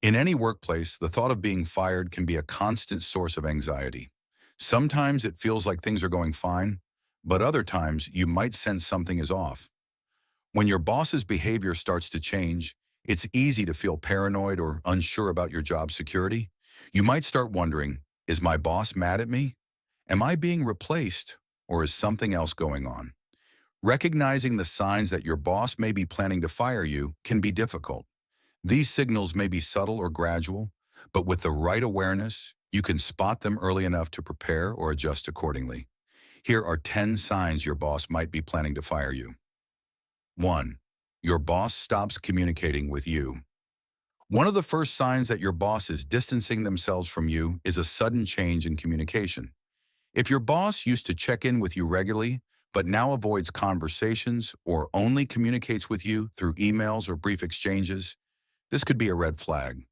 In any workplace, the thought of being fired can be a constant source of anxiety. Sometimes it feels like things are going fine, but other times you might sense something is off. When your boss's behavior starts to change, it's easy to feel paranoid or unsure about your job security. You might start wondering, is my boss mad at me? Am I being replaced? Or is something else going on? Recognizing the signs that your boss may be planning to fire you can be difficult. These signals may be subtle or gradual, but with the right awareness, you can spot them early enough to prepare or adjust accordingly. Here are 10 signs your boss might be planning to fire you. 1. Your boss stops communicating with you. One of the first signs that your boss is distancing themselves from you is a sudden change in communication. If your boss used to check in with you regularly, but now avoids conversations or only communicates with you through emails or brief exchanges, this could be a red flag.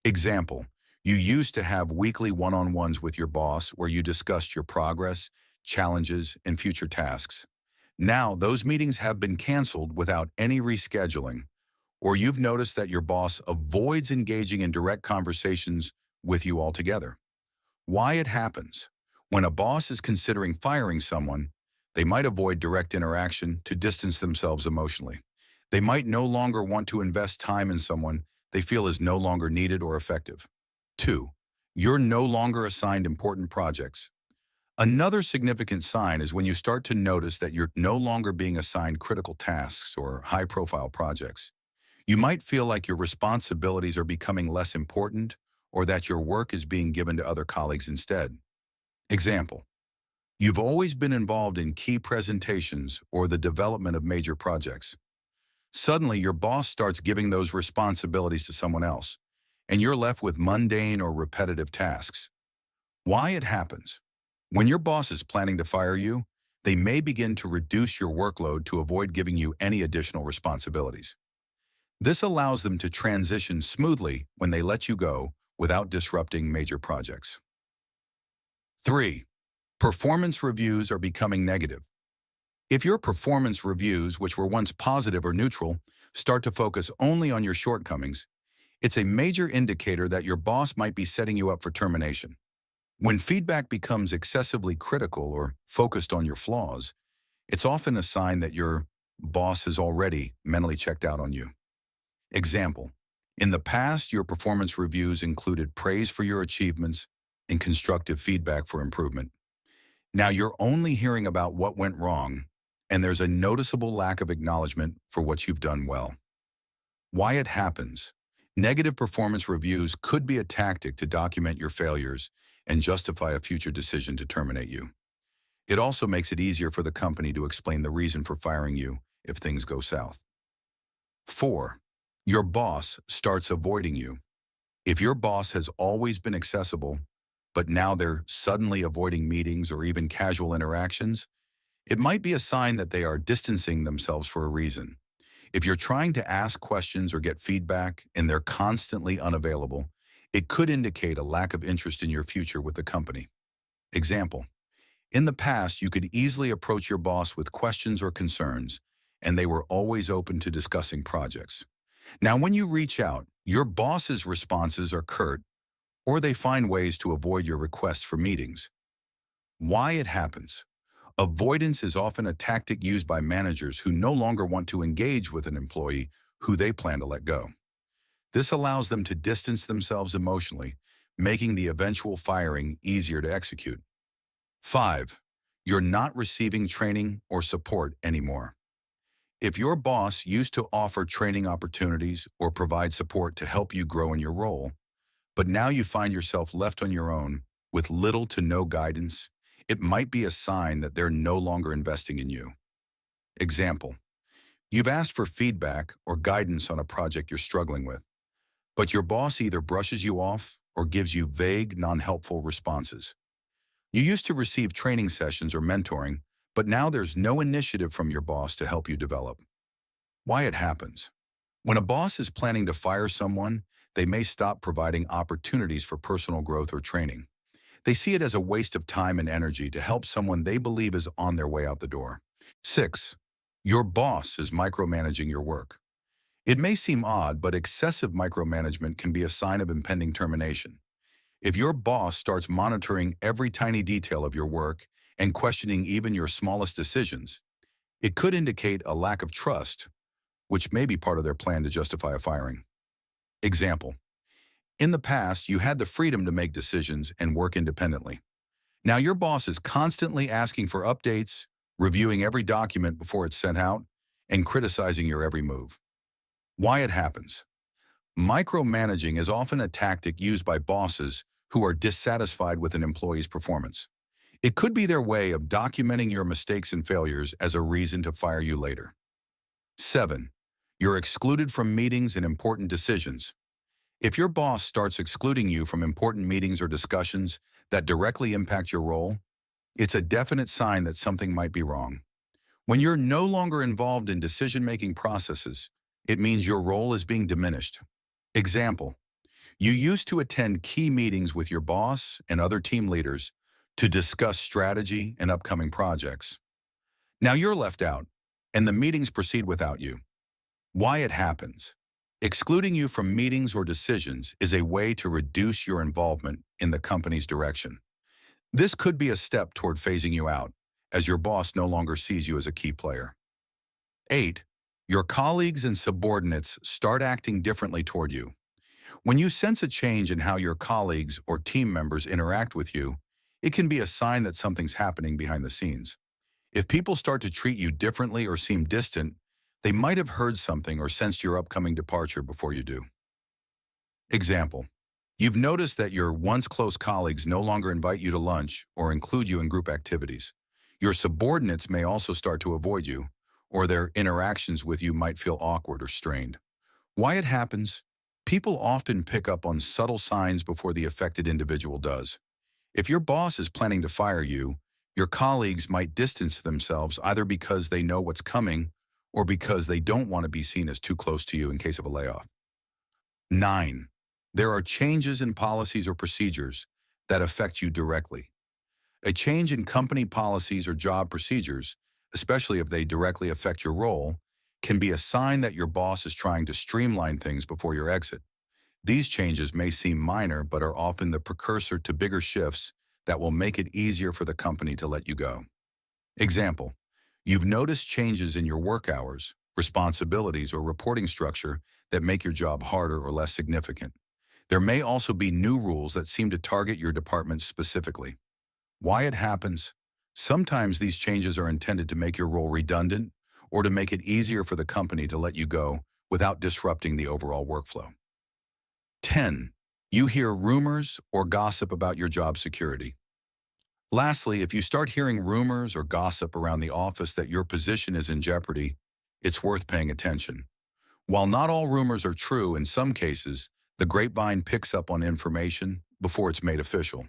Example, you used to have weekly one-on-ones with your boss where you discussed your progress, challenges, and future tasks. Now, those meetings have been canceled without any rescheduling, or you've noticed that your boss avoids engaging in direct conversations with you altogether. Why it happens? When a boss is considering firing someone, they might avoid direct interaction to distance themselves emotionally. They might no longer want to invest time in someone they feel is no longer needed or effective. 2. You're no longer assigned important projects. Another significant sign is when you start to notice that you're no longer being assigned critical tasks or high-profile projects. You might feel like your responsibilities are becoming less important or that your work is being given to other colleagues instead. Example, you've always been involved in key presentations or the development of major projects. Suddenly, your boss starts giving those responsibilities to someone else, and you're left with mundane or repetitive tasks. Why it happens? When your boss is planning to fire you, they may begin to reduce your workload to avoid giving you any additional responsibilities. This allows them to transition smoothly when they let you go without disrupting major projects. 3. Performance reviews are becoming negative. If your performance reviews, which were once positive or neutral, start to focus only on your shortcomings, it's a major indicator that your boss might be setting you up for termination. When feedback becomes excessively critical or focused on your flaws, it's often a sign that your boss has already mentally checked out on you. Example, in the past, your performance reviews included praise for your achievements and constructive feedback for improvement. Now you're only hearing about what went wrong, and there's a noticeable lack of acknowledgement for what you've done well. Why it happens? Negative performance reviews could be a tactic to document your failures and justify a future decision to terminate you. It also makes it easier for the company to explain the reason for firing you if things go south. 4. Your boss starts avoiding you. If your boss has always been accessible, but now they're suddenly avoiding meetings or even casual interactions, it might be a sign that they are distancing themselves for a reason. If you're trying to ask questions or get feedback and they're constantly unavailable, it could indicate a lack of interest in your future with the company. Example, in the past, you could easily approach your boss with questions or concerns, and they were always open to discussing projects. Now, when you reach out, your boss's responses are curt, or they find ways to avoid your requests for meetings. Why it happens? Avoidance is often a tactic used by managers who no longer want to engage with an employee who they plan to let go. This allows them to distance themselves emotionally, making the eventual firing easier to execute. 5. You're not receiving training or support anymore. If your boss used to offer training opportunities or provide support to help you grow in your role, but now you find yourself left on your own with little to no guidance, it might be a sign that they're no longer investing in you. Example, you've asked for feedback or guidance on a project you're struggling with, but your boss either brushes you off or gives you vague, non-helpful responses. You used to receive training sessions or mentoring, but now there's no initiative from your boss to help you develop. Why it happens? When a boss is planning to fire someone, they may stop providing opportunities for personal growth or training. They see it as a waste of time and energy to help someone they believe is on their way out the door. 6. Your boss is micromanaging your work. It may seem odd, but excessive micromanagement can be a sign of impending termination. If your boss starts monitoring every tiny detail of your work and questioning even your smallest decisions, it could indicate a lack of trust, which may be part of their plan to justify a firing. Example: in the past, you had the freedom to make decisions and work independently. Now your boss is constantly asking for updates, reviewing every document before it's sent out, and criticizing your every move. Why it happens? Micromanaging is often a tactic used by bosses who are dissatisfied with an employee's performance. It could be their way of documenting your mistakes and failures as a reason to fire you later. 7. You're excluded from meetings and important decisions. If your boss starts excluding you from important meetings or discussions that directly impact your role, it's a definite sign that something might be wrong. When you're no longer involved in decision-making processes, it means your role is being diminished. Example: you used to attend key meetings with your boss and other team leaders to discuss strategy and upcoming projects. Now you're left out, and the meetings proceed without you. Why it happens? Excluding you from meetings or decisions is a way to reduce your involvement in the company's direction. This could be a step toward phasing you out, as your boss no longer sees you as a key player. 8. Your colleagues and subordinates start acting differently toward you. When you sense a change in how your colleagues or team members interact with you, it can be a sign that something's happening behind the scenes. If people start to treat you differently or seem distant, they might have heard something or sensed your upcoming departure before you do. Example: you've noticed that your once close colleagues no longer invite you to lunch or include you in group activities. Your subordinates may also start to avoid you, or their interactions with you might feel awkward or strained. Why it happens? People often pick up on subtle signs before the affected individual does. If your boss is planning to fire you, your colleagues might distance themselves either because they know what's coming or because they don't want to be seen as too close to you in case of a layoff. 9. There are changes in policies or procedures that affect you directly. A change in company policies or job procedures, especially if they directly affect your role, can be a sign that your boss is trying to streamline things before your exit. These changes may seem minor but are often the precursor to bigger shifts that will make it easier for the company to let you go. Example: you've noticed changes in your work hours, responsibilities, or reporting structure that make your job harder or less significant. There may also be new rules that seem to target your department specifically. Why it happens? Sometimes these changes are intended to make your role redundant or to make it easier for the company to let you go without disrupting the overall workflow. 10. You hear rumors or gossip about your job security. Lastly, if you start hearing rumors or gossip around the office that your position is in jeopardy, it's worth paying attention. While not all rumors are true, in some cases, the grapevine picks up on information before it's made official.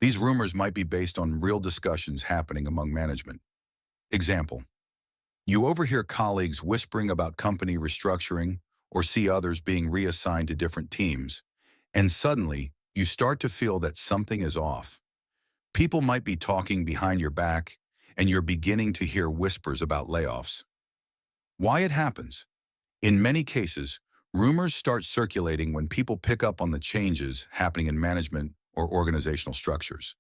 These rumors might be based on real discussions happening among management. Example: you overhear colleagues whispering about company restructuring or see others being reassigned to different teams, and suddenly you start to feel that something is off. People might be talking behind your back, and you're beginning to hear whispers about layoffs. Why it happens? In many cases, rumors start circulating when people pick up on the changes happening in management or organizational structures.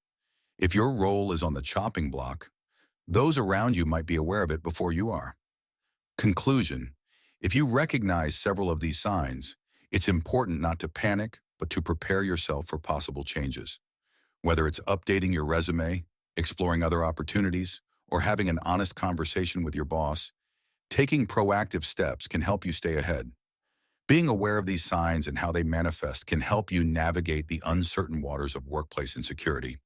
If your role is on the chopping block, those around you might be aware of it before you are. Conclusion: if you recognize several of these signs, it's important not to panic, but to prepare yourself for possible changes. Whether it's updating your resume, exploring other opportunities, or having an honest conversation with your boss, taking proactive steps can help you stay ahead. Being aware of these signs and how they manifest can help you navigate the uncertain waters of workplace insecurity.